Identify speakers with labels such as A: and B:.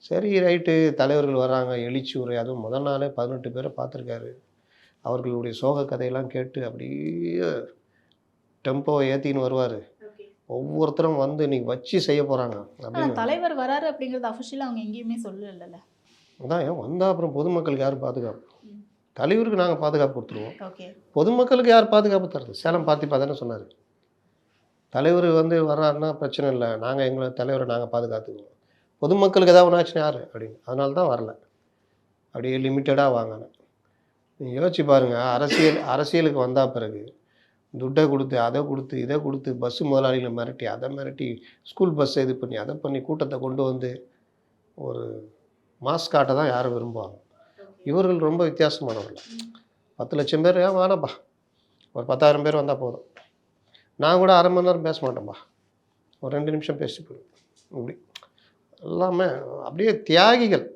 A: சரி ரைட்டு தலைவர்கள் வராங்க, எழுச்சி உரை அதுவும் முதல் நாளே 18 பேரை பார்த்துருக்காரு. அவர்களுடைய சோக கதையெல்லாம் கேட்டு அப்படியே டெம்போவை ஏற்றின்னு வருவார்.
B: ஓகே.
A: ஒவ்வொருத்தரும் வந்து இன்னைக்கு வச்சு செய்ய போகிறாங்க
B: ஆனா
A: அப்படின்னு.
B: தலைவர் வராரு அப்படிங்கிறது அஃபிஷியலா அவங்க எங்கேயுமே சொல்லலல்ல.
A: அதான் ஏன் வந்தால் அப்புறம் பொதுமக்களுக்கு யார் பாதுகாப்பு?
B: ம்.
A: தலைவருக்கு நாங்கள் பாதுகாப்பு கொடுத்துருவோம்.
B: ஓகே.
A: பொதுமக்களுக்கு யார் பாதுகாப்பு தருது? சேலம் பார்த்திபா தானே சொன்னார். தலைவர் வந்து வர்றாருன்னா பிரச்சனை இல்லை, நாங்கள் எங்களை தலைவரை நாங்கள் பாதுகாத்துக்குவோம். பொதுமக்களுக்கு ஏதாவது ஒன்றாச்சுன்னா யார் அப்படின்னு. அதனால தான் வரல. அப்படியே லிமிட்டடாக வாங்கினேன். நீங்கள் யோசிச்சு பாருங்கள், அரசியலுக்கு வந்த பிறகு துட்டை கொடுத்து அதை கொடுத்து இதை கொடுத்து பஸ்ஸு முதலாளிகளை மிரட்டி அதை மிரட்டி ஸ்கூல் பஸ்ஸை இது பண்ணி அதை பண்ணி கூட்டத்தை கொண்டு வந்து ஒரு மாஸ் காட்ட தான் யாரும் விரும்புவாங்க. இவர்கள் ரொம்ப வித்தியாசமானவர்கள். 10 லட்சம் பேர் ஏன் வேணாம்ப்பா, ஒரு 10,000 பேர் வந்தால் போதும். நான் கூட அரை மணி நேரம் பேச மாட்டேன்ப்பா, ஒரு 2 நிமிஷம் பேசிட்டு போயிடுவேன். இப்படி எல்லாமே அப்படியே தியாகிகள்.